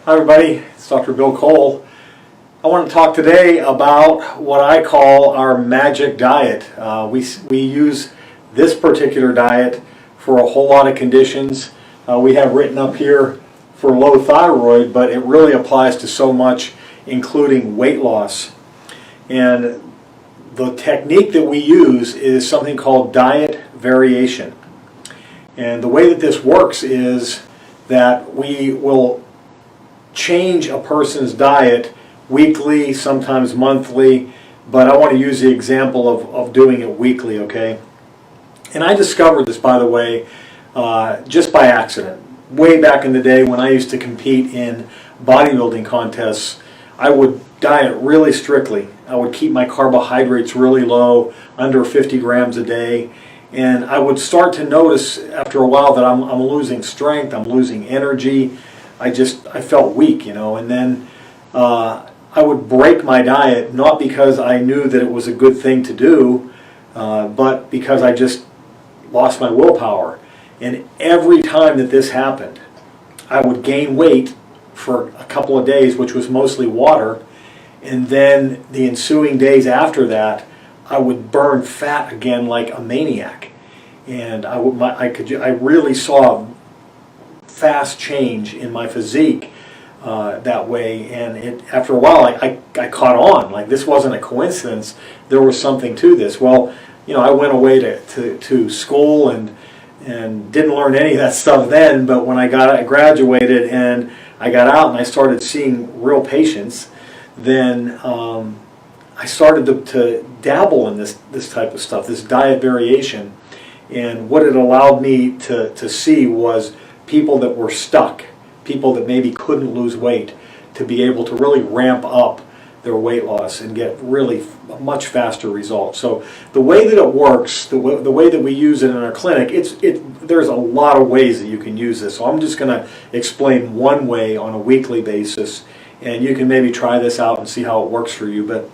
Hi everybody, it's Dr. Bill Cole. I want to talk today about what I call our magic diet. We use this particular diet for a whole lot of conditions. We have written up here for low thyroid, but it really applies to so much, including weight loss. And the technique that we use is something called diet variation. And the way that this works is that we will change a person's diet weekly, sometimes monthly, but I want to use the example of doing it weekly, okay? And I discovered this, by the way, just by accident. Way back in the day when I used to compete in bodybuilding contests, I would diet really strictly. I would keep my carbohydrates really low, under 50 grams a day, and I would start to notice after a while that I'm losing strength, I'm losing energy. I felt weak, and then I would break my diet, not because I knew that it was a good thing to do, but because I just lost my willpower. And every time that this happened, I would gain weight for a couple of days, which was mostly water, and then the ensuing days after that, I would burn fat again like a maniac. And I really saw fast change in my physique that way, and after a while I caught on. Like, this wasn't a coincidence, there was something to this. Well, I went away to school and didn't learn any of that stuff then, but when I graduated and I got out and I started seeing real patients, then I started to dabble in this type of stuff, this diet variation. And what it allowed me to see was people that were stuck, people that maybe couldn't lose weight, to be able to really ramp up their weight loss and get really much faster results. So the way that it works, the way that we use it in our clinic, there's a lot of ways that you can use this. So I'm just going to explain one way on a weekly basis, and you can maybe try this out and see how it works for you. But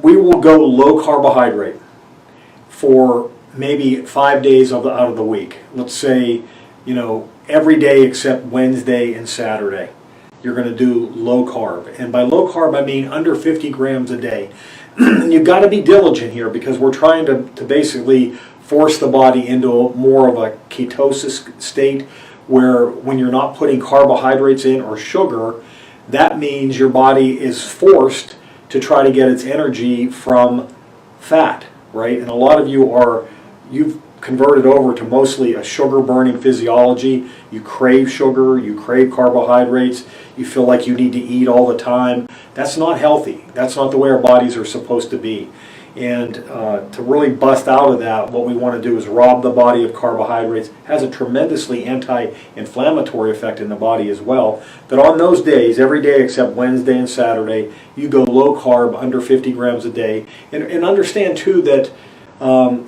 we will go low carbohydrate for maybe 5 days out of the week. Let's say, every day except Wednesday and Saturday, you're going to do low carb. And by low carb, I mean under 50 grams a day. And you've got to be diligent here, because we're trying to basically force the body into more of a ketosis state, where when you're not putting carbohydrates in or sugar, that means your body is forced to try to get its energy from fat, right? And a lot of you've converted over to mostly a sugar-burning physiology. You crave sugar, you crave carbohydrates, you feel like you need to eat all the time. That's not healthy. That's not the way our bodies are supposed to be. And to really bust out of that, what we want to do is rob the body of carbohydrates. It has a tremendously anti-inflammatory effect in the body as well. But on those days, every day except Wednesday and Saturday, you go low carb, under 50 grams a day. And understand too that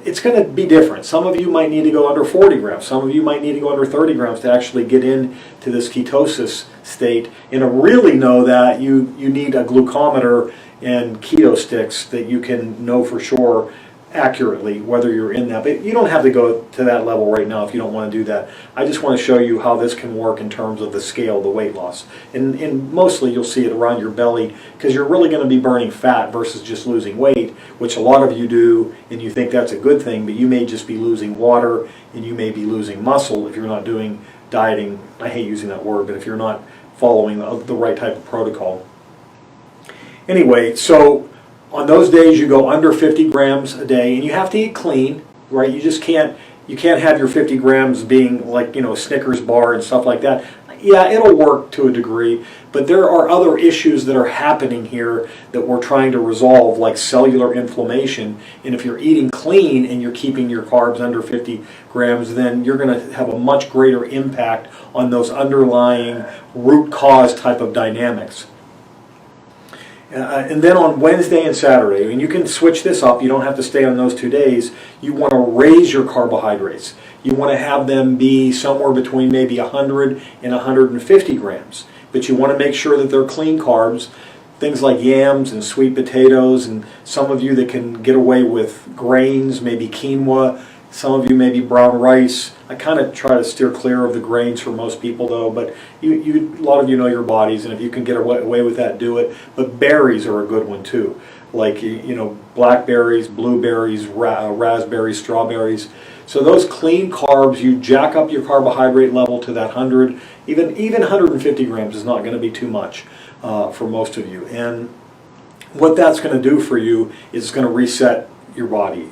it's going to be different. Some of you might need to go under 40 grams. Some of you might need to go under 30 grams to actually get into this ketosis state. And to really know that, you need a glucometer and keto sticks that you can know for sure accurately whether you're in that. But you don't have to go to that level right now if you don't want to do that. I just want to show you how this can work in terms of the scale, the weight loss. And mostly you'll see it around your belly, because you're really going to be burning fat versus just losing weight, which a lot of you do, and you think that's a good thing, but you may just be losing water, and you may be losing muscle if you're not doing dieting. I hate using that word, but if you're not following the right type of protocol. Anyway, so on those days you go under 50 grams a day, and you have to eat clean, right? You can't have your 50 grams being like, Snickers bar and stuff like that. Yeah, it'll work to a degree, but there are other issues that are happening here that we're trying to resolve, like cellular inflammation. And if you're eating clean and you're keeping your carbs under 50 grams, then you're going to have a much greater impact on those underlying root cause type of dynamics. And then on Wednesday and Saturday, and you can switch this up, you don't have to stay on those 2 days, you want to raise your carbohydrates. You want to have them be somewhere between maybe 100 and 150 grams. But you want to make sure that they're clean carbs, things like yams and sweet potatoes, and some of you that can get away with grains, maybe quinoa, Some of you maybe brown rice. I kind of try to steer clear of the grains for most people though, but a lot of you know your bodies, and if you can get away with that, do it. But berries are a good one too. Like, you know, blackberries, blueberries, raspberries, strawberries. So those clean carbs, you jack up your carbohydrate level to that 100, even 150 grams is not going to be too much for most of you. And what that's going to do for you is it's going to reset your body.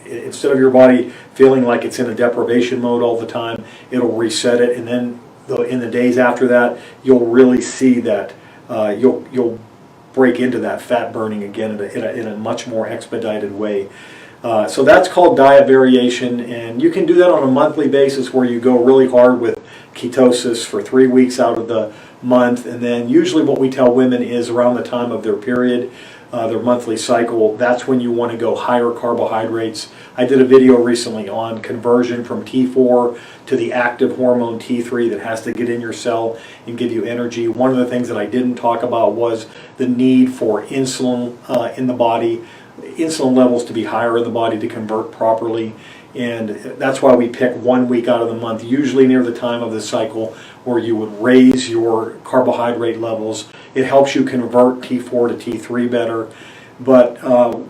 Instead of your body feeling like it's in a deprivation mode all the time, it'll reset it, and then in the days after that, you'll really see that you'll break into that fat burning again in a much more expedited way. So that's called diet variation, and you can do that on a monthly basis where you go really hard with ketosis for 3 weeks out of the month, and then usually what we tell women is around the time of their period, their monthly cycle, that's when you want to go higher carbohydrates. I did a video recently on conversion from T4 to the active hormone T3 that has to get in your cell and give you energy. One of the things that I didn't talk about was the need for insulin in the body, insulin levels to be higher in the body to convert properly. And that's why we pick 1 week out of the month, usually near the time of the cycle, where you would raise your carbohydrate levels. It helps you convert T4 to T3 better. But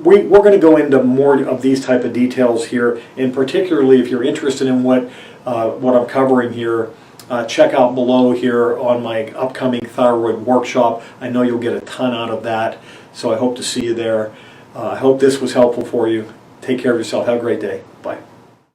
we're going to go into more of these type of details here, and particularly if you're interested in what I'm covering here, check out below here on my upcoming thyroid workshop. I know you'll get a ton out of that, so I hope to see you there. I hope this was helpful for you. Take care of yourself. Have a great day. Bye.